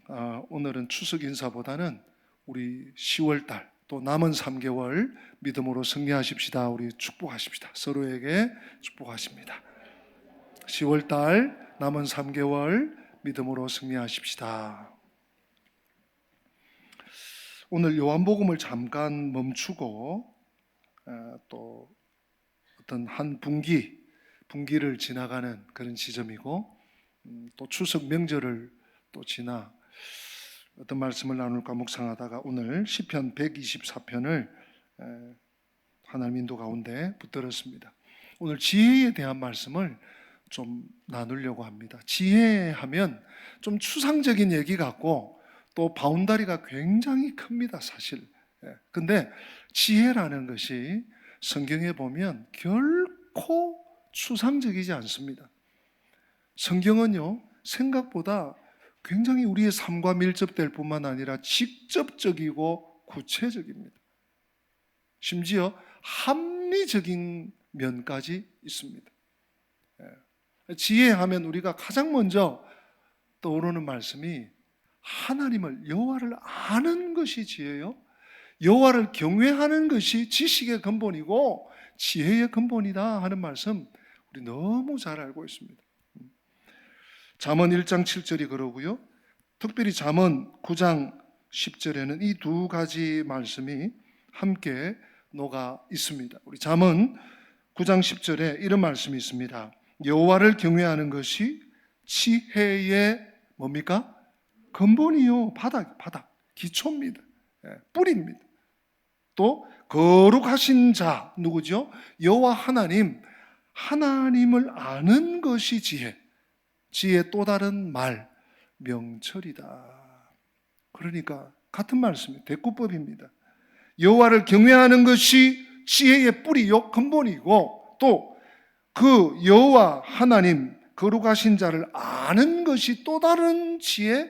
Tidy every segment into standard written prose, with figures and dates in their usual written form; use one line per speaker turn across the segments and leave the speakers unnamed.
오늘은 추석 인사보다는 우리 10월달 또 남은 3개월 믿음으로 승리하십시다. 우리 축복하십시다. 서로에게 축복하십니다. 10월달 남은 3개월 믿음으로 승리하십시다. 오늘 요한복음을 잠깐 멈추고 또 어떤 한 분기를 지나가는 그런 지점이고, 또 추석 명절을 또 지나 어떤 말씀을 나눌까 묵상하다가 오늘 시편 124편을 하나님 인도 가운데 붙들었습니다. 오늘 지혜에 대한 말씀을 좀 나누려고 합니다. 지혜하면 좀 추상적인 얘기 같고 또 바운다리가 굉장히 큽니다, 사실. 근데 지혜라는 것이 성경에 보면 결코 추상적이지 않습니다. 성경은요, 생각보다 굉장히 우리의 삶과 밀접될 뿐만 아니라 직접적이고 구체적입니다. 심지어 합리적인 면까지 있습니다. 지혜하면 우리가 가장 먼저 떠오르는 말씀이 하나님을, 여호와를 아는 것이 지혜요, 여호와를 경외하는 것이 지식의 근본이고 지혜의 근본이다 하는 말씀 우리 너무 잘 알고 있습니다. 잠언 1장 7절이 그러고요, 특별히 잠언 9장 10절에는 이 두 가지 말씀이 함께 녹아 있습니다. 우리 잠언 9장 10절에 이런 말씀이 있습니다. 여호와를 경외하는 것이 지혜의 뭡니까? 근본이요, 바닥, 기초입니다. 뿌리입니다. 또 거룩하신 자, 누구죠? 여호와 하나님을 아는 것이 지혜의 또 다른 말, 명철이다. 그러니까 같은 말씀이에요. 대꾸법입니다. 여호와를 경외하는 것이 지혜의 뿌리요, 근본이고, 또 그 여호와 하나님, 거룩하신 자를 아는 것이 또 다른 지혜,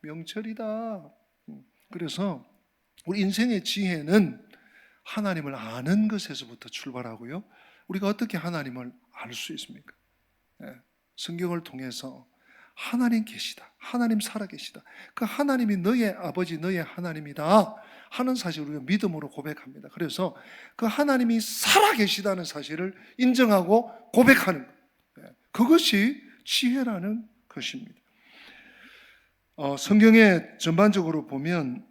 명철이다. 그래서 우리 인생의 지혜는 하나님을 아는 것에서부터 출발하고요, 우리가 어떻게 하나님을 알 수 있습니까? 성경을 통해서 하나님 계시다, 하나님 살아계시다, 그 하나님이 너의 아버지, 너의 하나님이다 하는 사실을 우리가 믿음으로 고백합니다. 그래서 그 하나님이 살아계시다는 사실을 인정하고 고백하는 것, 그것이 지혜라는 것입니다. 성경에 전반적으로 보면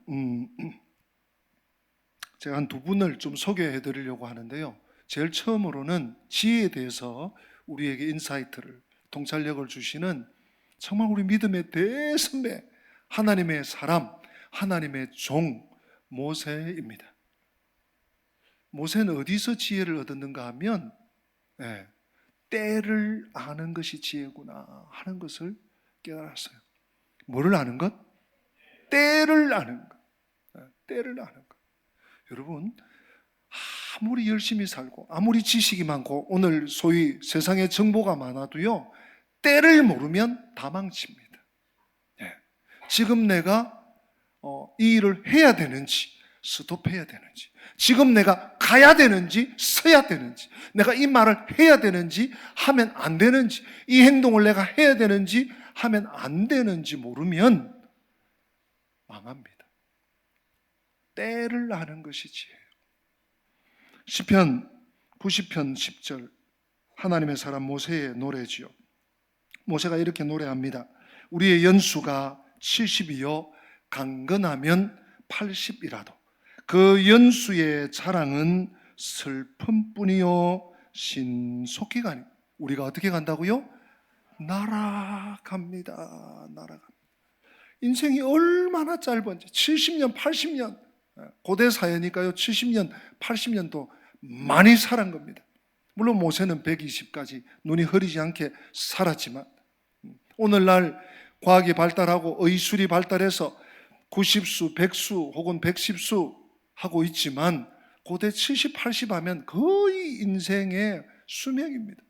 제가 한 두 분을 좀 소개해 드리려고 하는데요, 제일 처음으로는 지혜에 대해서 우리에게 인사이트를, 통찰력을 주시는 정말 우리 믿음의 대선배, 하나님의 사람, 하나님의 종 모세입니다. 모세는 어디서 지혜를 얻었는가 하면 때를 아는 것이 지혜구나 하는 것을 깨달았어요. 뭐를 아는 것? 때를 아는 것. 때를 아는 것. 여러분, 아무리 열심히 살고 아무리 지식이 많고 오늘 소위 세상에 정보가 많아도요, 때를 모르면 다 망칩니다. 지금 내가 이 일을 해야 되는지 스톱해야 되는지, 지금 내가 가야 되는지 서야 되는지, 내가 이 말을 해야 되는지 하면 안 되는지, 이 행동을 내가 해야 되는지 하면 안 되는지 모르면 망합니다. 때를 아는 것이 지혜예요. 시편 90편 10절, 하나님의 사람 모세의 노래지요. 모세가 이렇게 노래합니다. 우리의 연수가 70이요 강건하면 80이라도 그 연수의 자랑은 슬픔뿐이요 신속히가 아니. 우리가 어떻게 간다고요? 날아갑니다. 인생이 얼마나 짧은지, 70년 80년, 고대 사회니까요 70년 80년도 많이 살은 겁니다. 물론 모세는 120까지 눈이 흐리지 않게 살았지만, 오늘날 과학이 발달하고 의술이 발달해서 90수, 100수 혹은 110수 하고 있지만 고대 70, 80 하면 거의 인생의 수명입니다.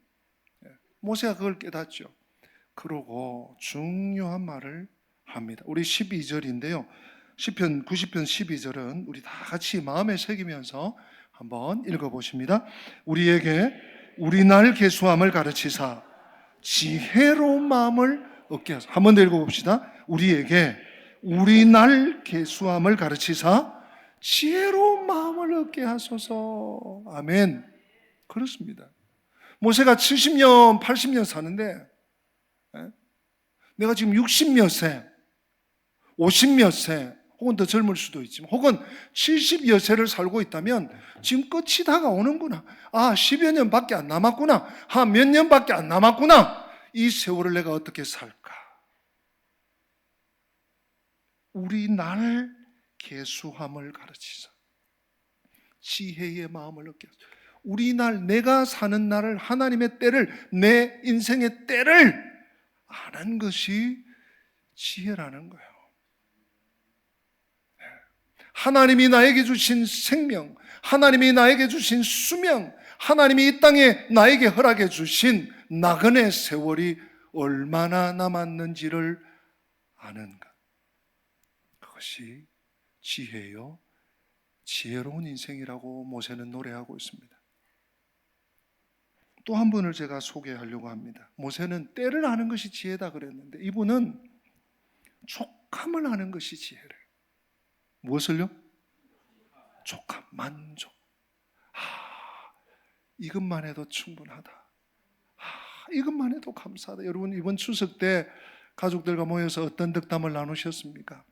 모세가 그걸 깨닫죠. 그러고 중요한 말을 합니다. 우리 12절인데요, 시편 90편 12절은 우리 다 같이 마음에 새기면서 한번 읽어보십니다. 우리에게 우리 날 계수함을 가르치사 지혜로운 마음을 얻게 하소서. 한 번 더 읽어봅시다. 우리에게 우리 날 계수함을 가르치사 지혜로운 마음을 얻게 하소서. 아멘. 그렇습니다. 모세가 70년, 80년 사는데 내가 지금 60 몇 세, 50 몇 세, 혹은 더 젊을 수도 있지만, 혹은 70여 세를 살고 있다면 지금 끝이 다가오는구나. 10여 년밖에 안 남았구나. 몇 년밖에 안 남았구나. 이 세월을 내가 어떻게 살까? 우리 날 계수함을 가르치사 지혜의 마음을 얻게 하소서. 우리 날, 내가 사는 날을, 하나님의 때를, 내 인생의 때를 아는 것이 지혜라는 거예요. 하나님이 나에게 주신 생명, 하나님이 나에게 주신 수명, 하나님이 이 땅에 나에게 허락해 주신 나그네 세월이 얼마나 남았는지를 아는 것, 그것이 지혜요, 지혜로운 인생이라고 모세는 노래하고 있습니다. 또 한 분을 제가 소개하려고 합니다. 모세는 때를 아는 것이 지혜다 그랬는데, 이분은 족함을 아는 것이 지혜래요. 무엇을요? 족함, 만족. 이것만 해도 충분하다. 이것만 해도 감사하다. 여러분, 이번 추석 때 가족들과 모여서 어떤 덕담을 나누셨습니까?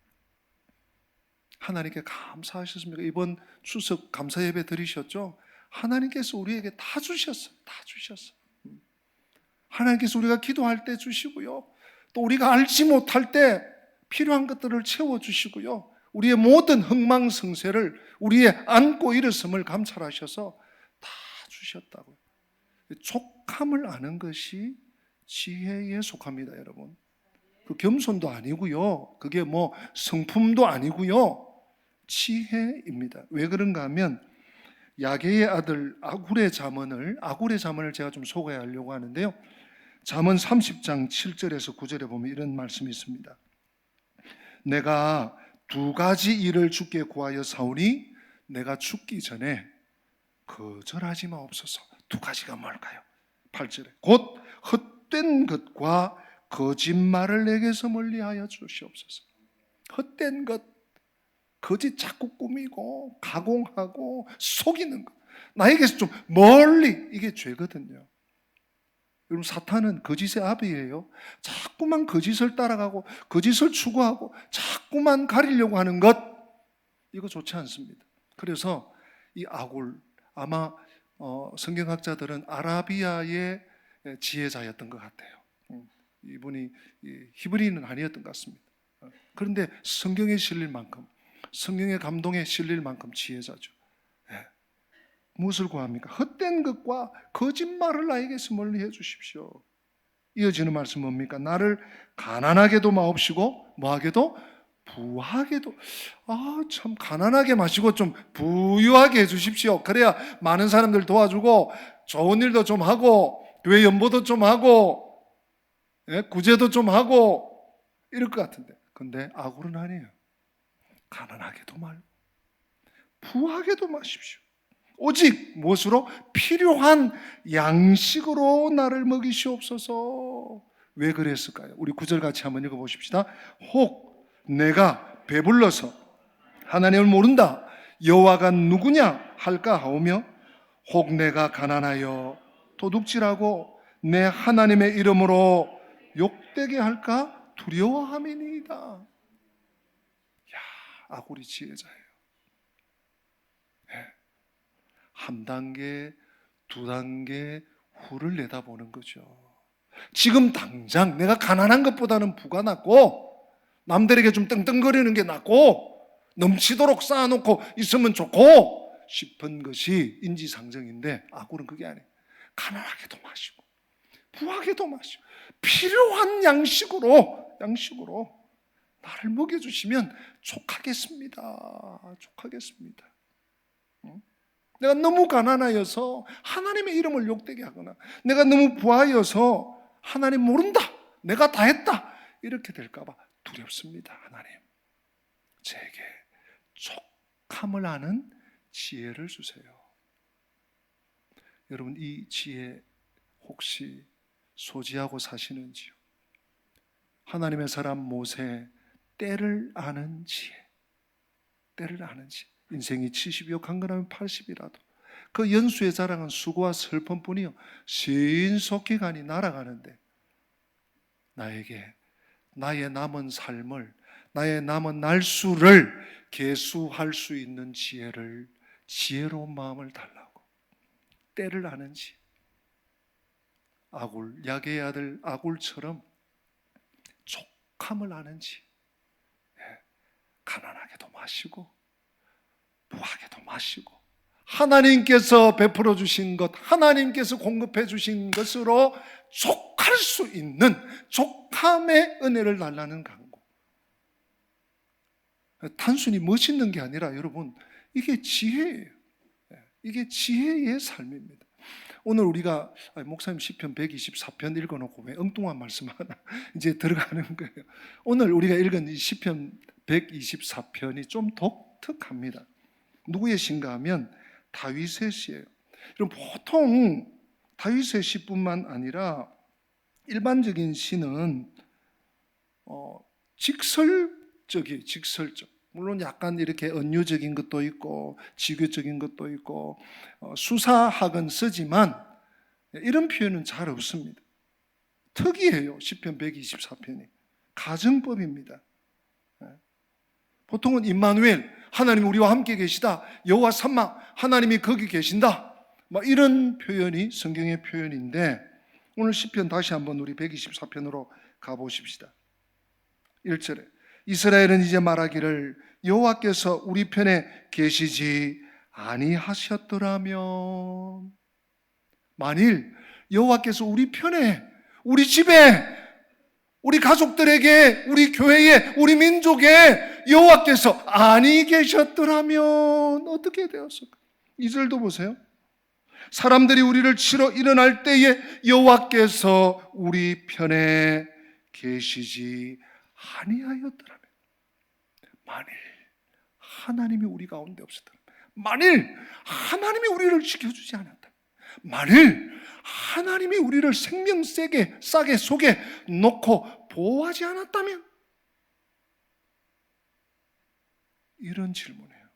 하나님께 감사하셨습니까? 이번 추석 감사 예배 드리셨죠? 하나님께서 우리에게 다 주셨어요. 다 주셨어요. 하나님께서 우리가 기도할 때 주시고요, 또 우리가 알지 못할 때 필요한 것들을 채워주시고요, 우리의 모든 흥망성쇠를 우리의 안고 일었음을 감찰하셔서 다 주셨다고요. 족함을 아는 것이 지혜에 속합니다, 여러분. 그 겸손도 아니고요, 그게 뭐 성품도 아니고요, 지혜입니다. 왜 그런가 하면 야게의 아들 아굴의 잠언을 제가 좀 소개하려고 하는데요. 잠언 30장 7절에서 9절에 보면 이런 말씀이 있습니다. 내가 두 가지 일을 주께 구하여 사오니 내가 죽기 전에 거절하지 마옵소서. 두 가지가 뭘까요? 8절에 곧 헛된 것과 거짓말을 내게서 멀리하여 주시옵소서. 헛된 것, 거짓 자꾸 꾸미고 가공하고 속이는 것, 나에게서 좀 멀리, 이게 죄거든요. 여러분, 사탄은 거짓의 아비예요. 자꾸만 거짓을 따라가고 거짓을 추구하고 자꾸만 가리려고 하는 것, 이거 좋지 않습니다. 그래서 이 아굴, 아마 성경학자들은 아라비아의 지혜자였던 것 같아요. 이분이 히브리는 아니었던 것 같습니다. 그런데 성경에 실릴 만큼, 성경의 감동에 실릴 만큼 지혜자죠. 무엇을 구합니까? 헛된 것과 거짓말을 나에게서 멀리해 주십시오. 이어지는 말씀 뭡니까? 나를 가난하게도 마옵시고 뭐하게도? 부하게도. 참 가난하게 마시고 좀 부유하게 해주십시오. 그래야 많은 사람들 도와주고 좋은 일도 좀 하고 교회 연보도 좀 하고 구제도 좀 하고 이럴 것 같은데, 근데 아굴은 아니에요. 가난하게도 말고 부하게도 마십시오. 오직 무엇으로? 필요한 양식으로 나를 먹이시옵소서. 왜 그랬을까요? 우리 9절 같이 한번 읽어보십시다. 혹 내가 배불러서 하나님을 모른다, 여호와가 누구냐 할까 하오며, 혹 내가 가난하여 도둑질하고 내 하나님의 이름으로 욕되게 할까 두려워함이니이다. 아굴이 지혜자예요. 한 단계, 두 단계 후를 내다보는 거죠. 지금 당장 내가 가난한 것보다는 부가 낫고, 남들에게 좀 떵떵거리는 게 낫고, 넘치도록 쌓아놓고 있으면 좋고 싶은 것이 인지상정인데, 아굴은 그게 아니에요. 가난하게도 마시고 부하게도 마시고 필요한 양식으로 나를 먹여주시면 족하겠습니다. 족하겠습니다. 내가 너무 가난하여서 하나님의 이름을 욕되게 하거나, 내가 너무 부하여서 하나님 모른다, 내가 다 했다, 이렇게 될까봐 두렵습니다. 하나님, 제게 족함을 아는 지혜를 주세요. 여러분, 이 지혜 혹시 소지하고 사시는지요? 하나님의 사람 모세 때를 아는 지혜. 때를 아는 지혜. 인생이 70이요 강건하면 80이라도 그 연수의 자랑은 수고와 슬픔뿐이요 신속히 가니 날아가는데 나에게 나의 남은 삶을, 나의 남은 날수를 계수할 수 있는 지혜로운 마음을 달라고. 때를 아는 지혜. 아굴, 야게의 아들 아굴처럼 족함을 아는 지혜. 가난하게도 마시고 부하게도 마시고 하나님께서 베풀어 주신 것, 하나님께서 공급해 주신 것으로 족할 수 있는 족함의 은혜를 달라는 간구. 단순히 멋있는 게 아니라 여러분, 이게 지혜예요. 이게 지혜의 삶입니다. 오늘 우리가 목사님 시편 124편 읽어놓고 왜 엉뚱한 말씀 하나 이제 들어가는 거예요. 오늘 우리가 읽은 이 시편 124편이 좀 독특합니다. 누구의 시인가 하면 다윗의 시예요. 여러분, 보통 다윗의 시뿐만 아니라 일반적인 시는 직설적. 물론 약간 이렇게 은유적인 것도 있고 지교적인 것도 있고 수사학은 쓰지만 이런 표현은 잘 없습니다. 특이해요. 시편 124편이 가정법입니다. 보통은 임마누엘, 하나님 우리와 함께 계시다, 여호와 삼마, 하나님이 거기 계신다, 이런 표현이 성경의 표현인데, 오늘 시편 다시 한번 우리 124편으로 가보십시다. 1절에 이스라엘은 이제 말하기를 여호와께서 우리 편에 계시지 아니하셨더라면. 만일 여호와께서 우리 편에, 우리 집에, 우리 가족들에게, 우리 교회에, 우리 민족에 여호와께서 아니 계셨더라면 어떻게 되었을까? 2절도 보세요. 사람들이 우리를 치러 일어날 때에 여호와께서 우리 편에 계시지 아니하였더라면. 만일 하나님이 우리 가운데 없었더라면, 만일 하나님이 우리를 지켜주지 않았다면, 만일 하나님이 우리를 생명 싸게 속에 놓고 보호하지 않았다면, 이런 질문이에요.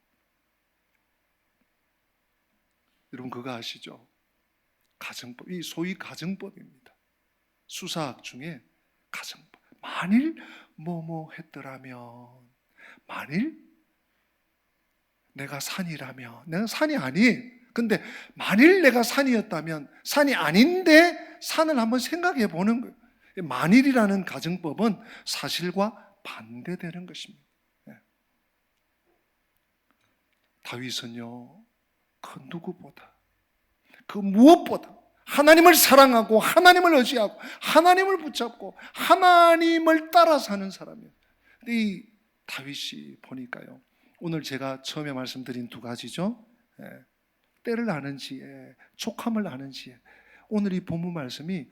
여러분 그거 아시죠? 가정법, 이 소위 가정법입니다. 수사학 중에 가정법. 만일 뭐뭐 했더라면, 만일 내가 산이라면, 내가 산이 아니, 근데 만일 내가 산이었다면, 산이 아닌데 산을 한번 생각해 보는 거예요. 만일이라는 가정법은 사실과 반대되는 것입니다. 다윗은요, 그 누구보다, 그 무엇보다 하나님을 사랑하고 하나님을 의지하고 하나님을 붙잡고 하나님을 따라 사는 사람이에요. 근데 이 다윗이 보니까요, 오늘 제가 처음에 말씀드린 두 가지죠. 때를 아는 지혜, 족함을 아는 지혜. 오늘 이 본문 말씀이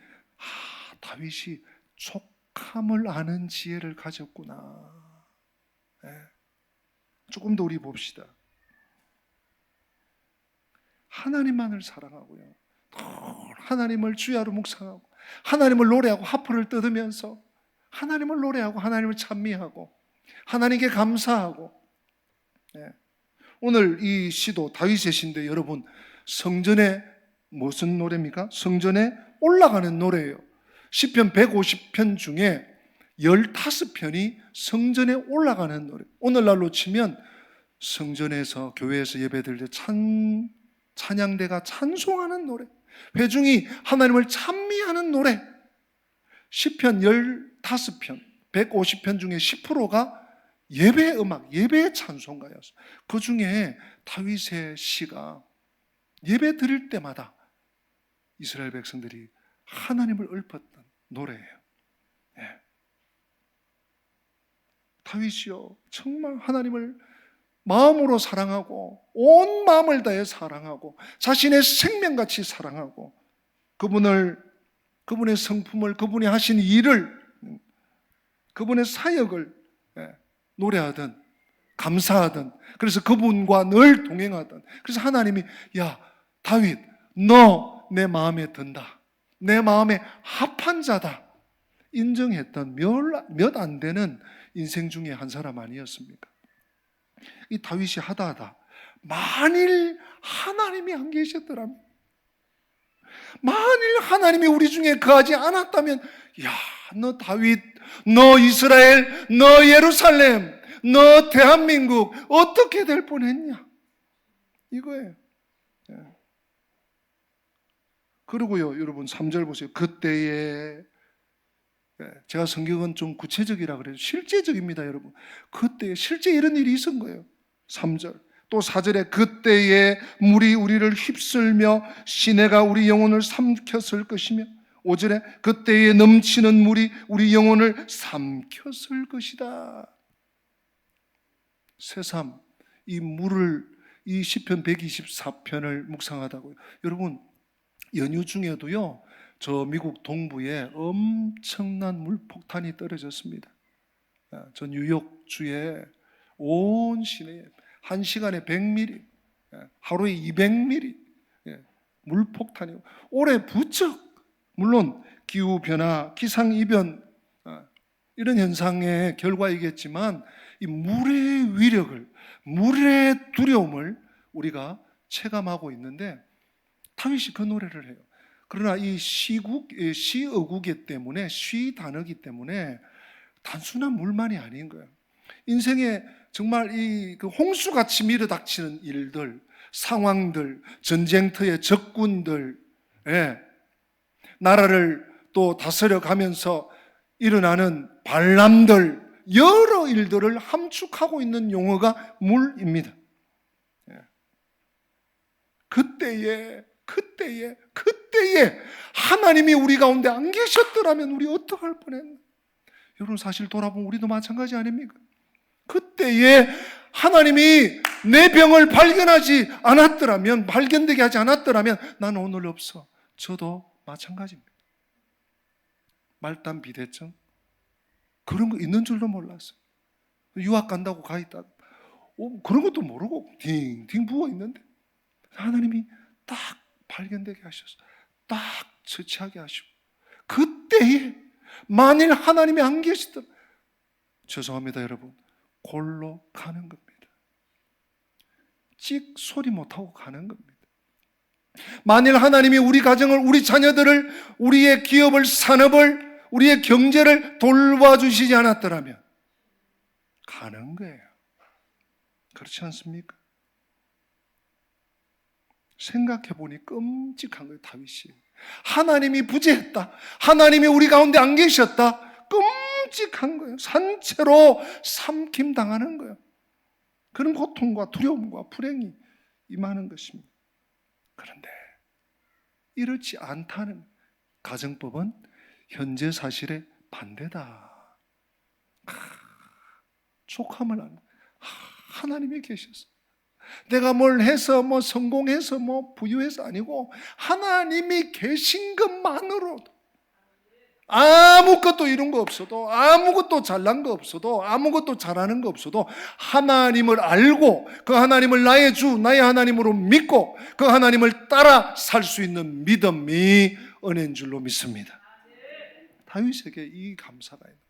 다윗이 족함을 아는 지혜를 가졌구나. 조금 더 우리 봅시다. 하나님만을 사랑하고요, 하나님을 주야로 묵상하고 하나님을 노래하고 하프를 뜯으면서 하나님을 노래하고 하나님을 찬미하고 하나님께 감사하고. 오늘 이 시도 다윗의 시인데 여러분, 성전에 무슨 노래입니까? 성전에 올라가는 노래예요. 시편 150편 중에 15편이 성전에 올라가는 노래. 오늘날로 치면 성전에서, 교회에서 예배드릴 때 찬양대가 찬송하는 노래, 회중이 하나님을 찬미하는 노래. 시편 15편, 150편 중에 10%가 예배 음악, 예배 찬송가였어요. 그 중에 다윗의 시가 예배 드릴 때마다 이스라엘 백성들이 하나님을 읊었던 노래예요. 다윗이요, 정말 하나님을 마음으로 사랑하고 온 마음을 다해 사랑하고 자신의 생명같이 사랑하고 그분의 성품을, 그분이 하신 일을, 그분의 사역을 노래하든 감사하든, 그래서 그분과 늘 동행하든. 그래서 하나님이 야 다윗, 너 내 마음에 든다, 내 마음에 합한 자다 인정했던 몇 안 되는 인생 중에 한 사람 아니었습니까? 이 다윗이 하다 만일 하나님이 안 계셨더라면, 만일 하나님이 우리 중에 거하지 않았다면, 야, 너 다윗, 너 이스라엘, 너 예루살렘, 너 대한민국 어떻게 될 뻔했냐, 이거예요. 그리고요, 여러분 3절 보세요. 그때에, 제가 성경은 좀 구체적이라 그래요. 실제적입니다, 여러분. 그때에 실제 이런 일이 있은 거예요. 3절. 또 4절에 그때에 물이 우리를 휩쓸며 시내가 우리 영혼을 삼켰을 것이며, 5절에 그때에 넘치는 물이 우리 영혼을 삼켰을 것이다. 새삼 이 물을, 이 시편 124편을 묵상하다고요. 여러분, 연휴 중에도요, 저 미국 동부에 엄청난 물폭탄이 떨어졌습니다. 저 뉴욕주에 온 시내에 1시간에 100mm, 하루에 200mm 물폭탄이, 올해 부쩍, 물론 기후변화, 기상이변 이런 현상의 결과이겠지만, 이 물의 위력을, 물의 두려움을 우리가 체감하고 있는데, 다윗이 그 노래를 해요. 그러나 이 시어구기 때문에, 시 단어기 때문에 단순한 물만이 아닌 거예요. 인생에 정말 그 홍수같이 밀어닥치는 일들, 상황들, 전쟁터의 적군들, 나라를 또 다스려 가면서 일어나는 반란들, 여러 일들을 함축하고 있는 용어가 물입니다. 그때에 하나님이 우리 가운데 안 계셨더라면 우리 어떡할 뻔했나. 여러분, 사실 돌아보면 우리도 마찬가지 아닙니까? 그때에 하나님이 내 병을 발견하지 않았더라면, 발견되게 하지 않았더라면 나는 오늘 없어. 저도 마찬가지입니다. 말단 비대증 그런 거 있는 줄도 몰랐어요. 유학 간다고 가 있다, 그런 것도 모르고 딩딩 부어 있는데 하나님이 딱 발견되게 하셔서 딱 처치하게 하시고, 그때에 만일 하나님이 안 계시더라면, 죄송합니다 여러분, 골로 가는 겁니다. 찍 소리 못하고 가는 겁니다. 만일 하나님이 우리 가정을, 우리 자녀들을, 우리의 기업을, 산업을, 우리의 경제를 돌봐주시지 않았더라면 가는 거예요. 그렇지 않습니까? 생각해 보니 끔찍한 거예요. 다윗이 하나님이 부재했다, 하나님이 우리 가운데 안 계셨다, 끔찍한 거예요. 산채로 삼킴당하는 거예요. 그런 고통과 두려움과 불행이 임하는 것입니다. 그런데 이렇지 않다는 가정법은 현재 사실의 반대다. 족함을 하는, 하나님이 계셔서, 내가 뭘 해서 뭐 성공해서 뭐 부유해서 아니고 하나님이 계신 것만으로도, 아무것도 이룬 거 없어도, 아무것도 잘난 거 없어도, 아무것도 잘하는 거 없어도 하나님을 알고 그 하나님을 나의 주, 나의 하나님으로 믿고 그 하나님을 따라 살 수 있는 믿음이 은혜인 줄로 믿습니다. 다윗에게 이 감사가 있는,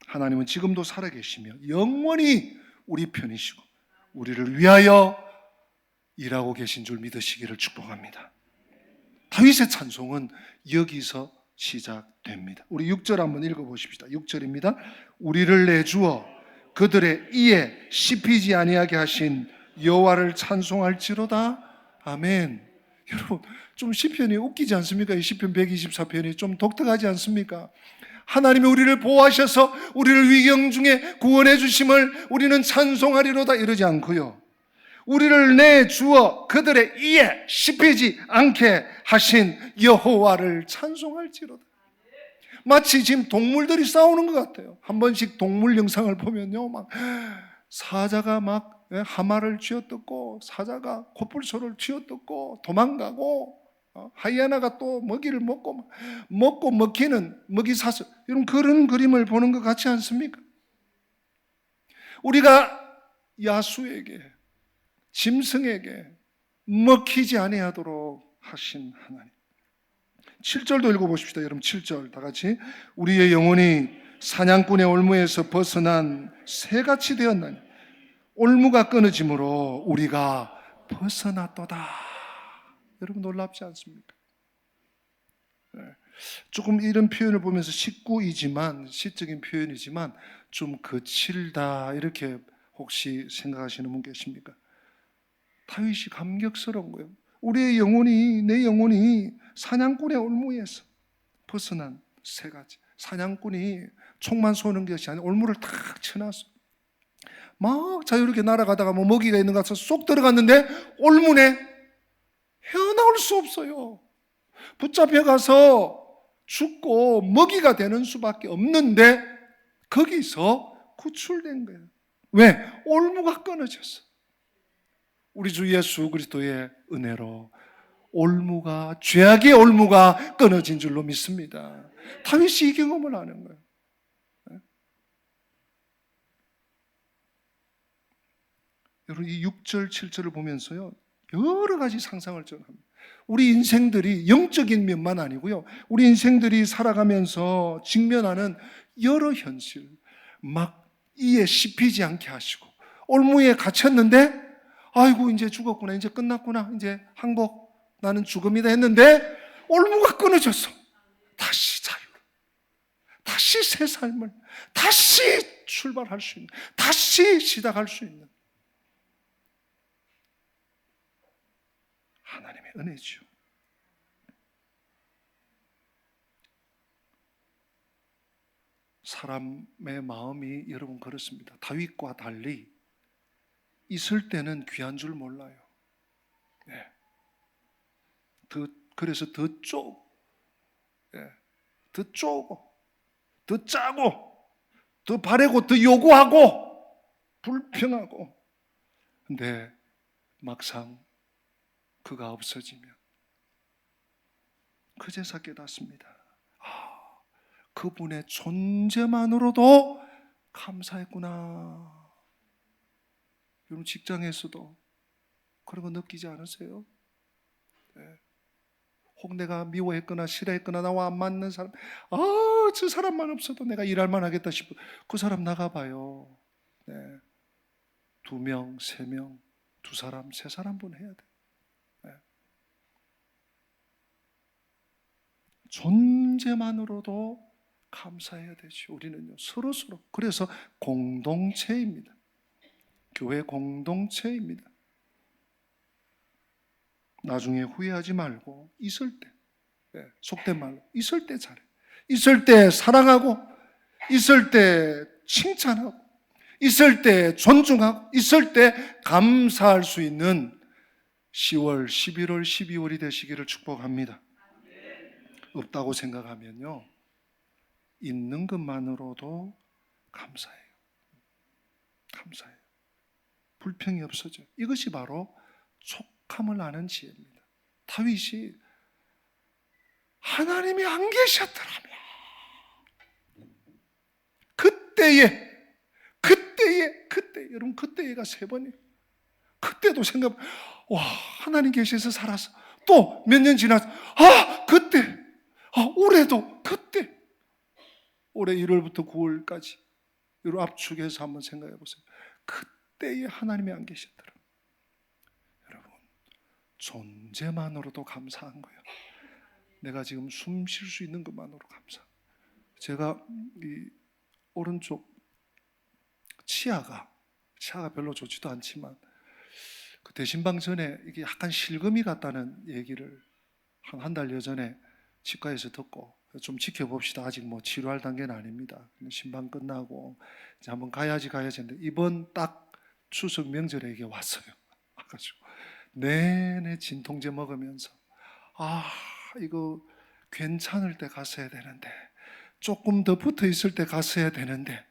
하나님은 지금도 살아계시며 영원히 우리 편이시고 우리를 위하여 일하고 계신 줄 믿으시기를 축복합니다. 다윗의 찬송은 여기서 시작됩니다. 우리 6절 한번 읽어보십시다. 6절입니다. 우리를 내주어 그들의 이에 씹히지 아니하게 하신 여호와를 찬송할지로다. 아멘. 여러분, 좀 시편이 웃기지 않습니까? 이 시편 124편이 좀 독특하지 않습니까? 하나님이 우리를 보호하셔서 우리를 위경 중에 구원해 주심을 우리는 찬송하리로다 이러지 않고요, 우리를 내주어 그들의 이에 씹히지 않게 하신 여호와를 찬송할지로다. 마치 지금 동물들이 싸우는 것 같아요. 한 번씩 동물 영상을 보면요, 막 사자가 막 하마를 쥐어뜯고, 사자가 코뿔소를 쥐어뜯고 도망가고, 하이에나가 또 먹이를 먹고 먹히는 먹이 사슬, 이런 그런 그림을 보는 것 같지 않습니까? 우리가 야수에게, 짐승에게 먹히지 아니하도록 하신 하나님, 7절도 읽어보십시다. 여러분 7절 다 같이. 우리의 영혼이 사냥꾼의 올무에서 벗어난 새같이 되었나니 올무가 끊어짐으로 우리가 벗어났도다. 여러분 놀랍지 않습니까? 조금 이런 표현을 보면서 시구이지만, 시적인 표현이지만 좀 거칠다 이렇게 혹시 생각하시는 분 계십니까? 다윗이 감격스러운 거예요. 우리의 영혼이, 내 영혼이 사냥꾼의 올무에서 벗어난 새같이. 사냥꾼이 총만 쏘는 것이 아니라 올무를 탁 쳐놨어. 막 자유롭게 날아가다가 뭐 먹이가 있는 것 같아서 쏙 들어갔는데 올무네 헤어나올 수 없어요. 붙잡혀가서 죽고 먹이가 되는 수밖에 없는데 거기서 구출된 거예요. 왜? 올무가 끊어졌어. 우리 주 예수 그리스도의 은혜로 올무가, 죄악의 올무가 끊어진 줄로 믿습니다. 다윗이 이 경험을 하는 거예요. 여러분 이 6절, 7절을 보면서요 여러 가지 상상을 저는 합니다. 우리 인생들이 영적인 면만 아니고요, 우리 인생들이 살아가면서 직면하는 여러 현실, 막 이에 씹히지 않게 하시고, 올무에 갇혔는데 아이고 이제 죽었구나, 이제 끝났구나, 이제 항복, 나는 죽음이다 했는데 올무가 끊어졌어. 다시 자유로, 다시 새 삶을, 다시 출발할 수 있는, 다시 시작할 수 있는 하나님의 은혜죠. 사람의 마음이 여러분 그렇습니다. 다윗과 달리 있을 때는 귀한 줄 몰라요. 네. 그래서 더 쪼고, 더 짜고, 더 바래고, 더 요구하고, 불평하고. 근데 막상 그가 없어지면 그제서 깨닫습니다. 그분의 존재만으로도 감사했구나. 여러분 직장에서도 그런 거 느끼지 않으세요? 네. 혹 내가 미워했거나 싫어했거나 나와 안 맞는 사람, 저 사람만 없어도 내가 일할 만하겠다 싶어. 그 사람 나가봐요. 네. 2명, 3명, 2사람, 3사람분 해야 돼. 네. 존재만으로도 감사해야 되죠. 우리는요 서로. 그래서 공동체입니다. 교회 공동체입니다. 나중에 후회하지 말고 있을 때, 속된 말로 있을 때 잘해, 있을 때 사랑하고, 있을 때 칭찬하고, 있을 때 존중하고, 있을 때 감사할 수 있는 10월, 11월, 12월이 되시기를 축복합니다. 없다고 생각하면요 있는 것만으로도 감사해요. 불평이 없어져요. 이것이 바로 촉함을 아는 지혜입니다. 다윗이 하나님이 안 계셨더라면 그때에 여러분 그때가 3번이에요. 그때도 와 하나님 계셔서 살았어. 또 몇 년 지나서 그때, 올해도 그때, 올해 1월부터 9월까지 여러분 압축해서 한번 생각해 보세요. 그때에 하나님이 안 계셨더라. 여러분 존재만으로도 감사한 거예요. 내가 지금 숨 쉴 수 있는 것만으로 감사. 제가 이 오른쪽 치아가 별로 좋지도 않지만 그 대신방 전에 이게 약간 실금이 같다는 얘기를 한 달여 전에 치과에서 듣고 좀 지켜봅시다. 아직 뭐 치료할 단계는 아닙니다. 신방 끝나고 이제 한번 가야지 했는데 이번 딱 추석 명절에 이게 왔어요. 와가지고 내내 진통제 먹으면서 이거 괜찮을 때 갔어야 되는데, 조금 더 붙어 있을 때 갔어야 되는데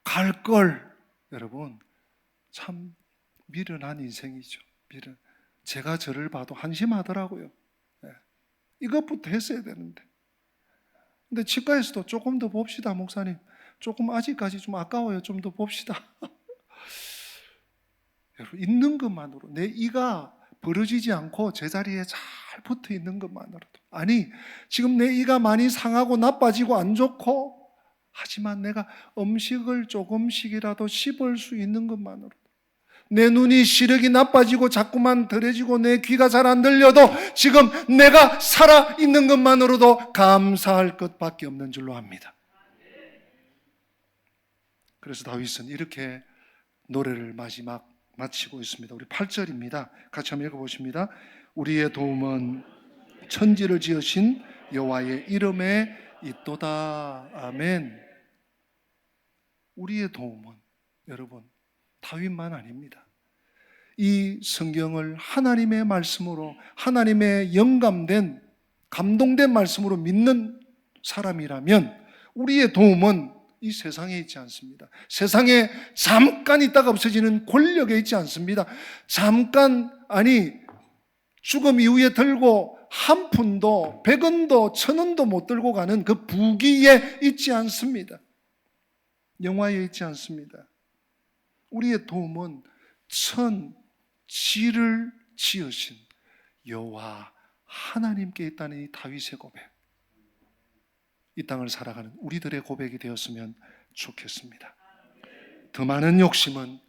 갈 걸. 여러분 참 미련한 인생이죠. 제가 저를 봐도 한심하더라고요. 이것부터 했어야 되는데. 근데 치과에서도 조금 더 봅시다 목사님, 조금 아직까지 좀 아까워요, 좀 더 봅시다. 여러분 있는 것만으로, 내 이가 부러지지 않고 제자리에 잘 붙어 있는 것만으로도, 아니 지금 내 이가 많이 상하고 나빠지고 안 좋고 하지만 내가 음식을 조금씩이라도 씹을 수 있는 것만으로도, 내 눈이 시력이 나빠지고 자꾸만 덜해지고 내 귀가 잘 안 들려도 지금 내가 살아있는 것만으로도 감사할 것밖에 없는 줄로 압니다. 그래서 다윗은 이렇게 노래를 마치고 있습니다. 우리 8절입니다. 같이 한번 읽어보십니다. 우리의 도움은 천지를 지으신 여호와의 이름에 있도다. 아멘. 우리의 도움은 여러분 다윗만 아닙니다. 이 성경을 하나님의 말씀으로, 하나님의 영감된 감동된 말씀으로 믿는 사람이라면 우리의 도움은 이 세상에 있지 않습니다. 세상에 잠깐 있다가 없어지는 권력에 있지 않습니다. 잠깐, 아니 죽음 이후에 들고 한 푼도 100원도 1000원도 못 들고 가는 그 부귀에 있지 않습니다. 영화에 있지 않습니다. 우리의 도움은 천지를 지으신 여호와 하나님께 있다는 이 다윗의 고백, 이 땅을 살아가는 우리들의 고백이 되었으면 좋겠습니다. 더 많은 욕심은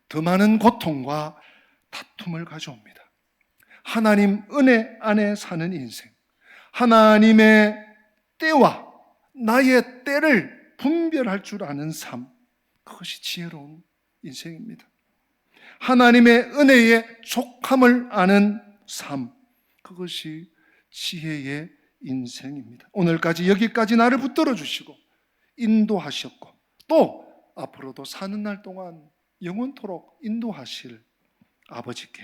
더 많은 고통과 다툼을 가져옵니다. 하나님 은혜 안에 사는 인생, 하나님의 때와 나의 때를 분별할 줄 아는 삶, 그것이 지혜로운 인생입니다. 하나님의 은혜의 족함을 아는 삶, 그것이 지혜의 인생입니다. 오늘까지 여기까지 나를 붙들어 주시고 인도하셨고 또 앞으로도 사는 날 동안 영원토록 인도하실 아버지께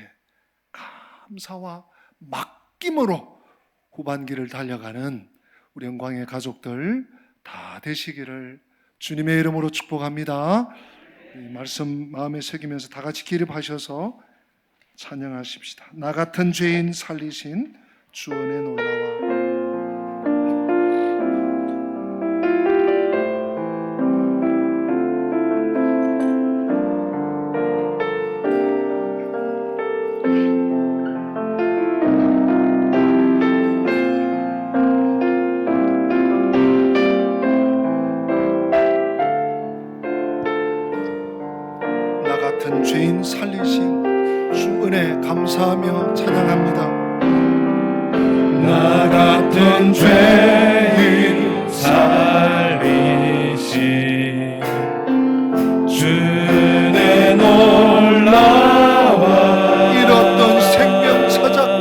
감사와 맡김으로 후반기를 달려가는 우리 영광의 가족들 다 되시기를 주님의 이름으로 축복합니다. 이 말씀 마음에 새기면서 다 같이 기립하셔서 찬양하십시다. 나 같은 죄인 살리신 주 은혜 놀라와. 죄인 살리신 주 은혜 감사하며 찬양합니다.
나 같은 죄인 살리신 주 은혜 놀라와.
잃었던 생명 찾았고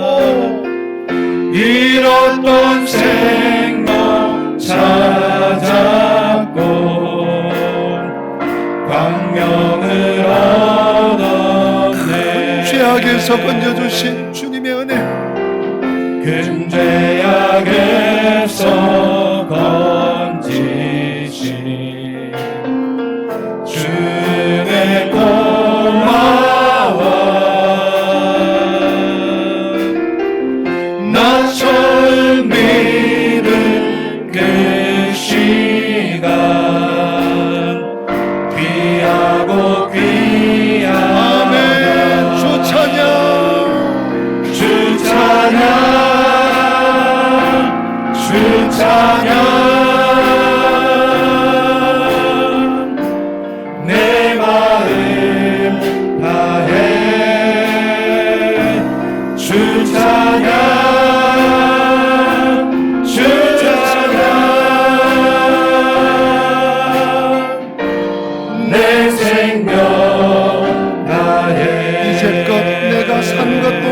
잃었던 생명 찾았고 광명을
죄악에서 건져주신 주님의 은혜,
큰 죄악에서 건지신 주의 고마워. 나 처음 믿은 그 시간 귀하고 찬양 내 마음 다해 주 찬양 주 찬양 내 생명 다해.
이제껏 내가 산 것도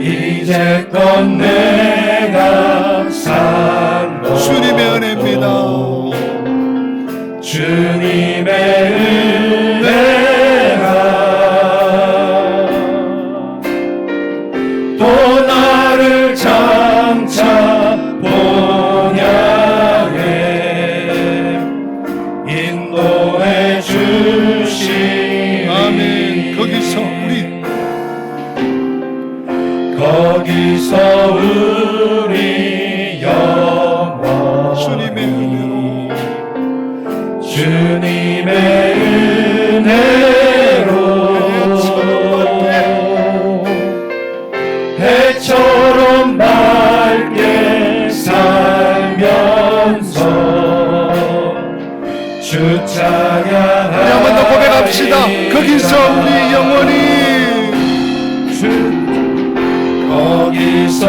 이제껏 내가 산 것
주님의 은혜입니다.
주님의 은혜가 또 나를 장차 본향에 인도해 주시니.
아멘.
거기서 우리 영원
주님의 은혜로
주님의 은혜로 주 찬양하리.
우리 한 번 더 고백합시다. 거기서 우리 영원히,
거기서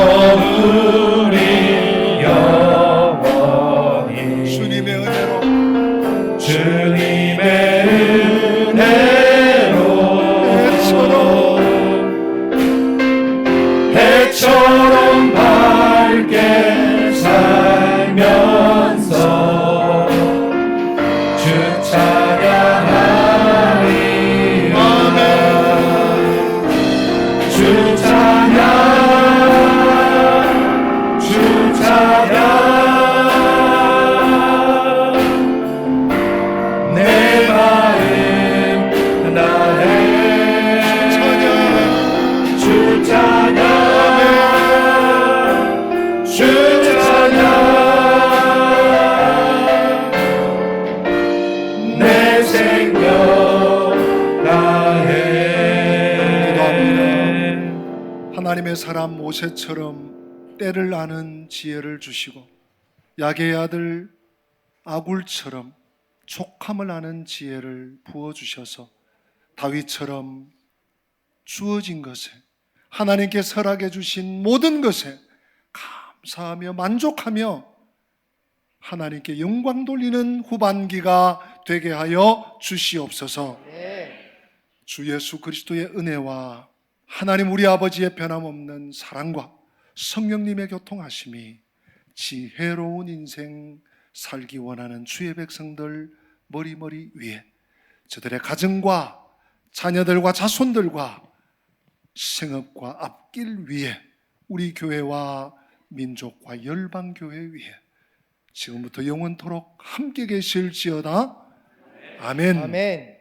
우리 영원히
주님의 은혜로,
주님의 은혜로 해처럼 밝게 살면서 주 찬양하리.
아멘.
주 찬양, 주 찬양, 내 마음 다해 주 찬양, 주 찬양, 내 생명 다해.
하나님의 사람 모세처럼 때를 아는 지혜를 주시고, 야게의 아들 아굴처럼 촉함을 아는 지혜를 부어주셔서 다윗처럼 주어진 것에, 하나님께 설하게 주신 모든 것에 감사하며 만족하며 하나님께 영광 돌리는 후반기가 되게 하여 주시옵소서. 주 예수 그리스도의 은혜와 하나님 우리 아버지의 변함없는 사랑과 성령님의 교통하심이 지혜로운 인생 살기 원하는 주의 백성들 머리머리 위에, 저들의 가정과 자녀들과 자손들과 생업과 앞길 위에, 우리 교회와 민족과 열방교회 위에 지금부터 영원토록 함께 계실지어다. 아멘.
아멘.